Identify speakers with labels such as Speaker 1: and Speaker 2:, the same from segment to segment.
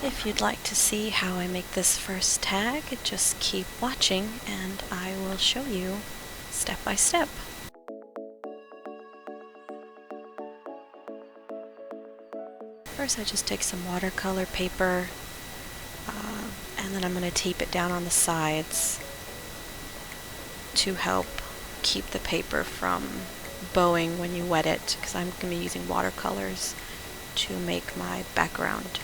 Speaker 1: If you'd like to see how I make this first tag, just keep watching and I will show you step by step. First I just take some watercolor paper and then I'm going to tape it down on the sides to help keep the paper from bowing when you wet it, because I'm going to be using watercolors to make my background.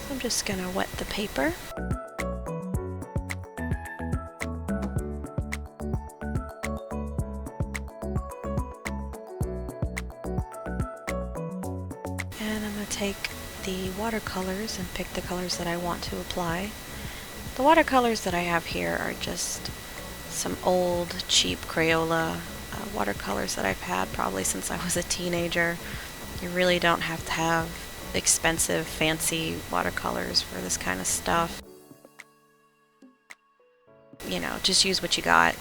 Speaker 1: I'm just going to wet the paper. And I'm going to take the watercolors and pick the colors that I want to apply. The watercolors that I have here are just some old, cheap Crayola watercolors that I've had probably since I was a teenager. You really don't have to have expensive, fancy watercolors for this kind of stuff. You know, just use what you got.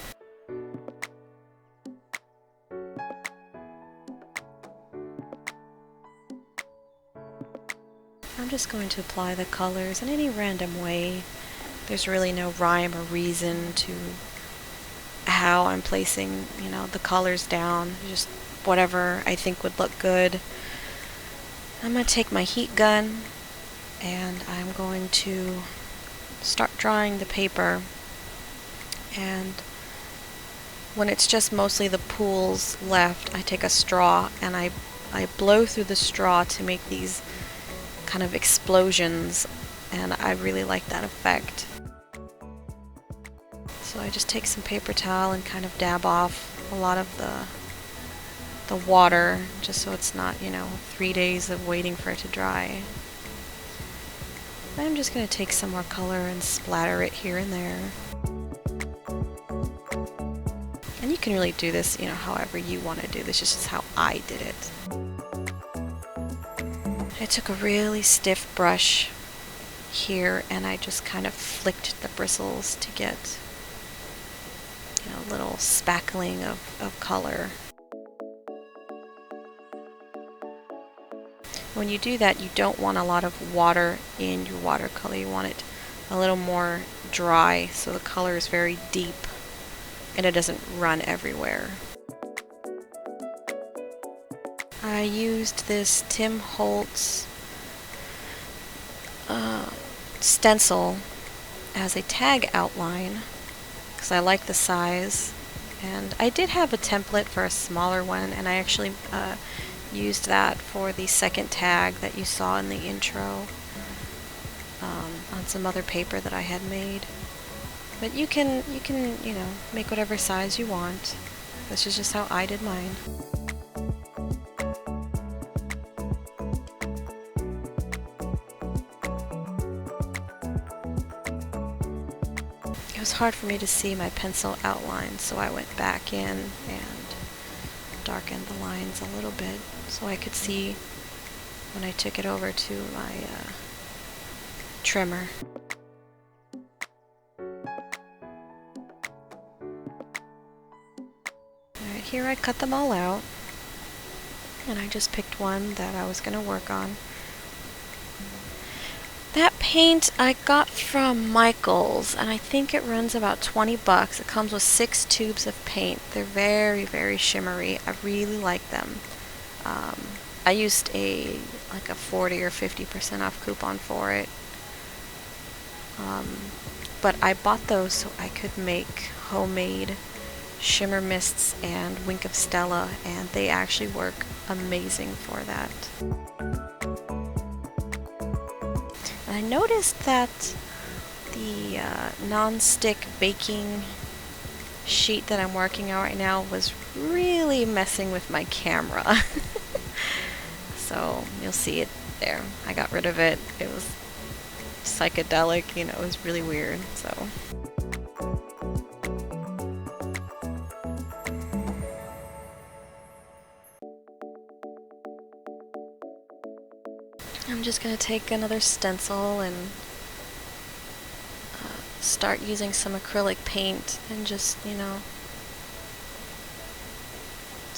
Speaker 1: I'm just going to apply the colors in any random way. There's really no rhyme or reason to how I'm placing, you know, the colors down. Just whatever I think would look good. I'm going to take my heat gun and I'm going to start drying the paper. And when it's just mostly the pools left, I take a straw and I blow through the straw to make these kind of explosions, and I really like that effect. So I just take some paper towel and kind of dab off a lot of the water, just so it's not, you know, 3 days of waiting for it to dry. Then I'm just going to take some more color and splatter it here and there. And you can really do this, you know, however you want to do this. This is just how I did it. I took a really stiff brush here and I just kind of flicked the bristles to get, you know, a little spackling of color. When you do that, you don't want a lot of water in your watercolor. You want it a little more dry so the color is very deep and it doesn't run everywhere. I used this Tim Holtz stencil as a tag outline because I like the size, and I did have a template for a smaller one, and I actually used that for the second tag that you saw in the intro on some other paper that I had made. But you can you know, make whatever size you want. This is just how I did mine. It was hard for me to see my pencil outline, so I went back in and darkened the lines a little bit so I could see when I took it over to my trimmer. Alright, here I cut them all out, and I just picked one that I was going to work on. That paint I got from Michael's, and I think it runs about 20 bucks. It comes with 6 tubes of paint. They're very, very shimmery. I really like them. I used like a 40 or 50% off coupon for it. But I bought those so I could make homemade shimmer mists and Wink of Stella, and they actually work amazing for that. I noticed that the non-stick baking sheet that I'm working on right now was really messing with my camera. So you'll see it there. I got rid of it. It was psychedelic, you know, it was really weird. So I'm just going to take another stencil and start using some acrylic paint and just, you know,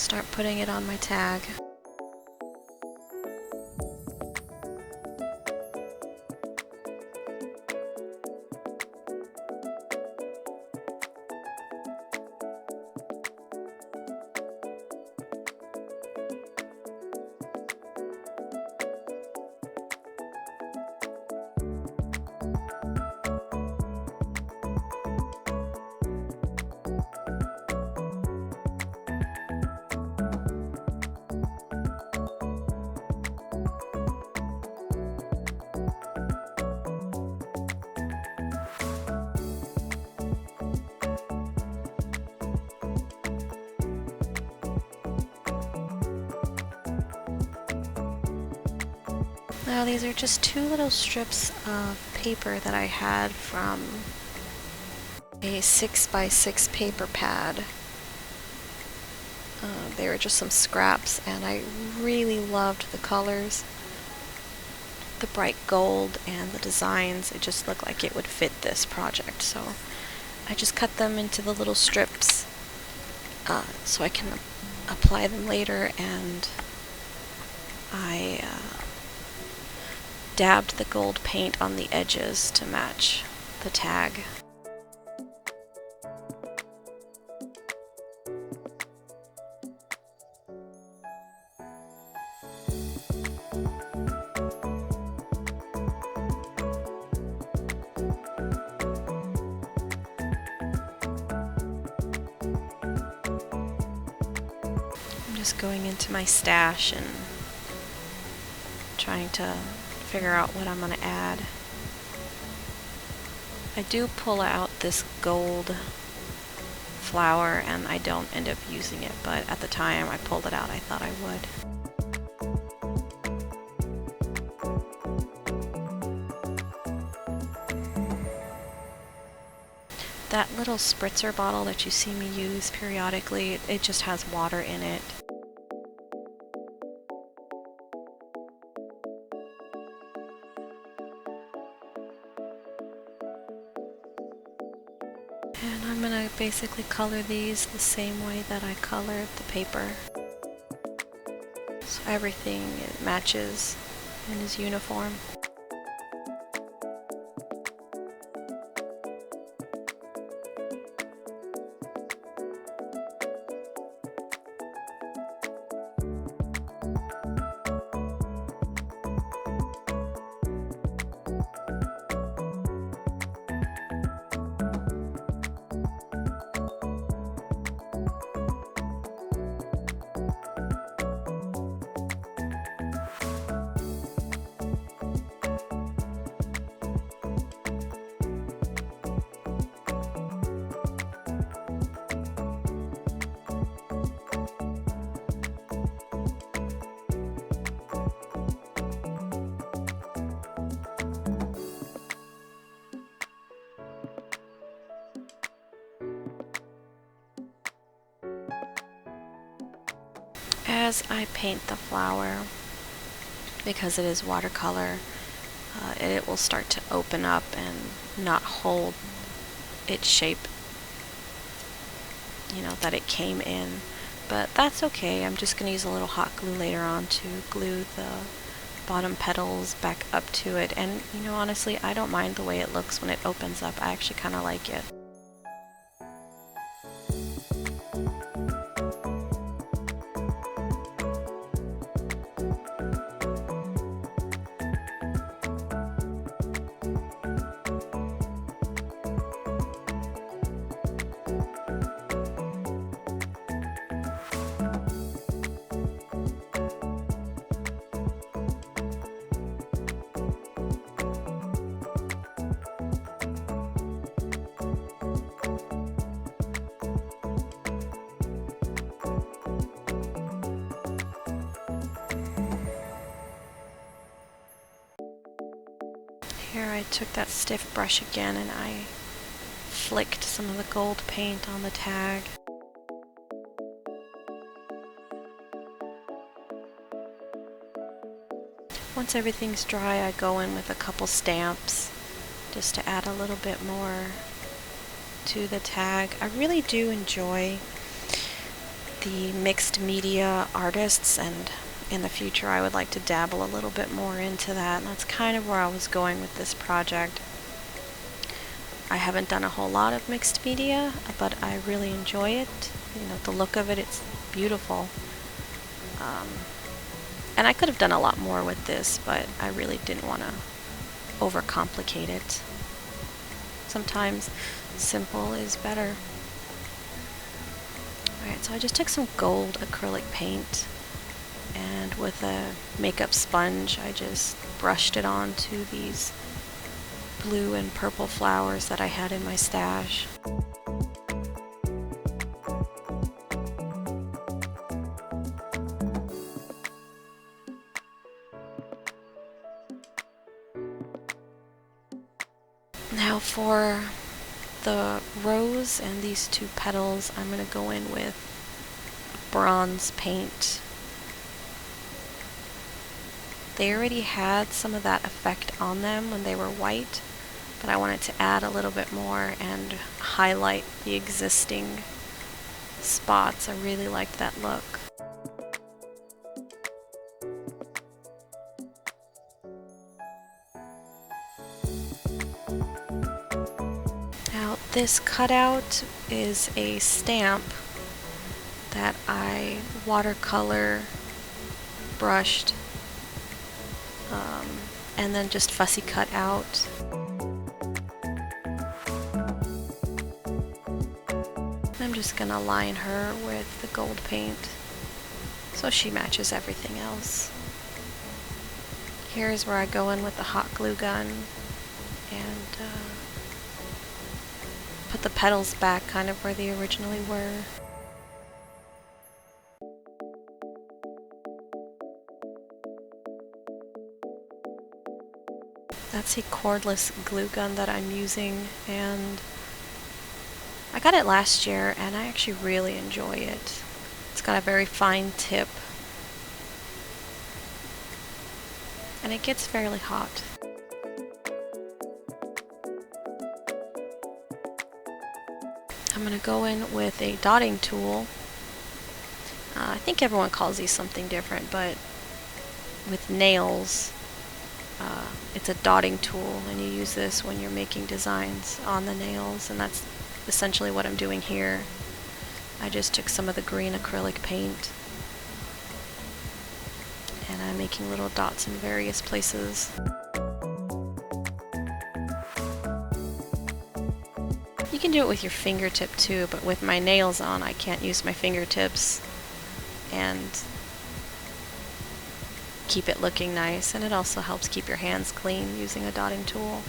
Speaker 1: start putting it on my tag. Now these are just two little strips of paper that I had from a 6x6 paper pad. They were just some scraps, and I really loved the colors. The bright gold and the designs, it just looked like it would fit this project. So I just cut them into the little strips so I can apply them later, and I dabbed the gold paint on the edges to match the tag. I'm just going into my stash and trying to figure out what I'm going to add. I do pull out this gold flower and I don't end up using it, but at the time I pulled it out, I thought I would. That little spritzer bottle that you see me use periodically, it just has water in it. And I'm going to basically color these the same way that I colored the paper. So everything matches and is uniform. As I paint the flower, because it is watercolor, it will start to open up and not hold its shape, you know, that it came in. But that's okay. I'm just going to use a little hot glue later on to glue the bottom petals back up to it. And, you know, honestly, I don't mind the way it looks when it opens up. I actually kind of like it. Here I took that stiff brush again and I flicked some of the gold paint on the tag. Once everything's dry, I go in with a couple stamps just to add a little bit more to the tag. I really do enjoy the mixed media artists, and in the future I would like to dabble a little bit more into that, and that's kind of where I was going with this project. I haven't done a whole lot of mixed media, but I really enjoy it. You know, the look of it, it's beautiful. And I could have done a lot more with this, but I really didn't want to overcomplicate it. Sometimes simple is better. Alright, so I just took some gold acrylic paint, and with a makeup sponge I just brushed it onto these blue and purple flowers that I had in my stash. Now for the rose and these two petals, I'm going to go in with bronze paint. They already had some of that effect on them when they were white, but I wanted to add a little bit more and highlight the existing spots. I really liked that look. Now this cutout is a stamp that I watercolor brushed and then just fussy cut out. I'm just gonna line her with the gold paint so she matches everything else. Here's where I go in with the hot glue gun and put the petals back kind of where they originally were. That's a cordless glue gun that I'm using, and I got it last year and I actually really enjoy it. It's got a very fine tip and it gets fairly hot. I'm going to go in with a dotting tool. I think everyone calls these something different, but with nails, it's a dotting tool, and you use this when you're making designs on the nails, and that's essentially what I'm doing here. I just took some of the green acrylic paint and I'm making little dots in various places. You can do it with your fingertip too, but with my nails on I can't use my fingertips and keep it looking nice, and it also helps keep your hands clean using a dotting tool.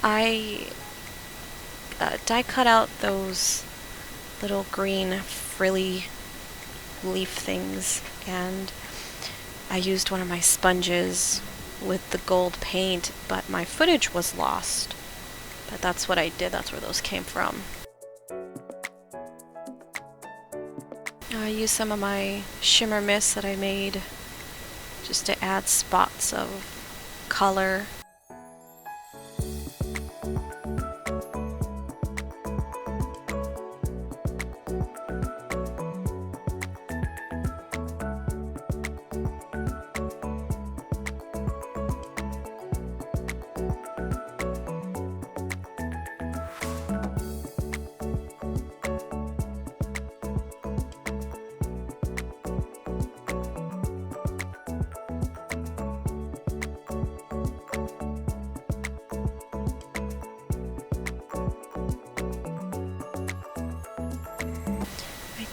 Speaker 1: I die cut out those little green frilly leaf things, and I used one of my sponges with the gold paint, but my footage was lost. But that's what I did, that's where those came from. I used some of my shimmer mist that I made just to add spots of color.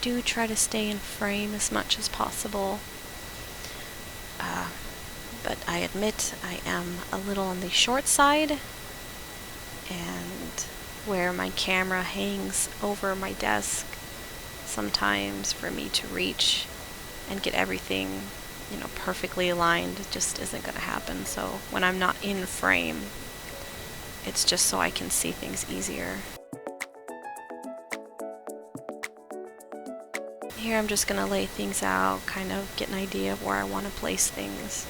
Speaker 1: Do try to stay in frame as much as possible, but I admit I am a little on the short side, and where my camera hangs over my desk, sometimes for me to reach and get everything, you know, perfectly aligned just isn't going to happen. So when I'm not in frame, it's just so I can see things easier. Here I'm just going to lay things out, kind of get an idea of where I want to place things.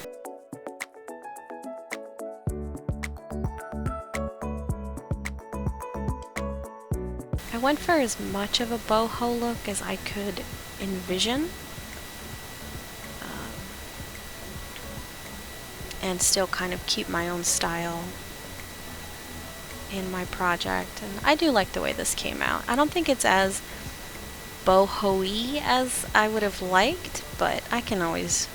Speaker 1: I went for as much of a boho look as I could envision, and still kind of keep my own style in my project. And I do like the way this came out. I don't think it's as boho-y as I would have liked, but I can always,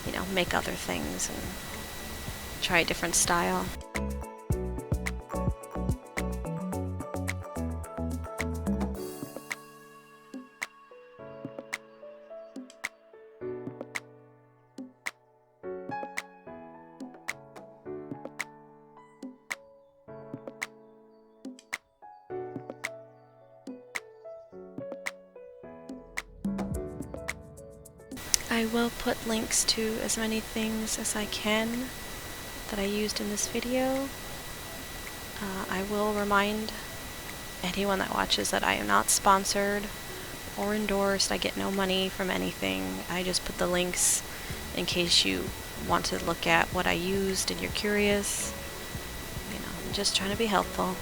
Speaker 1: you know, make other things and try a different style. I will put links to as many things as I can that I used in this video. I will remind anyone that watches that I am not sponsored or endorsed. I get no money from anything. I just put the links in case you want to look at what I used and you're curious. You know, I'm just trying to be helpful.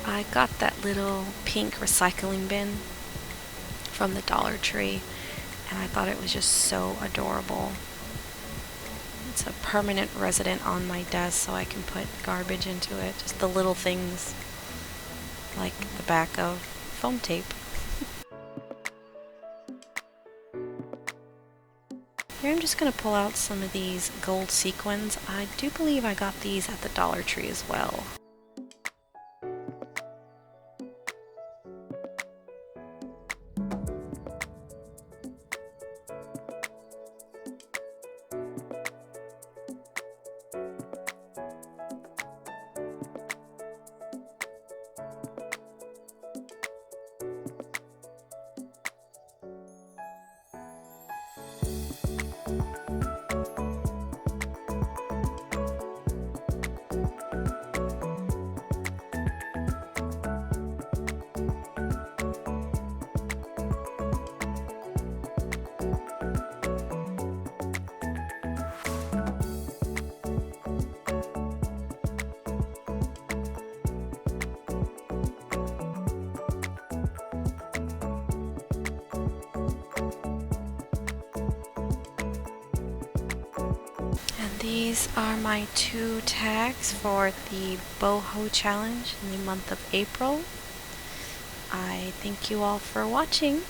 Speaker 1: I got that little pink recycling bin from the Dollar Tree, and I thought it was just so adorable. It's a permanent resident on my desk, so I can put garbage into it. Just the little things like the back of foam tape. Here I'm just going to pull out some of these gold sequins. I do believe I got these at the Dollar Tree as well. These are my 2 tags for the Boho challenge in the month of April. I thank you all for watching.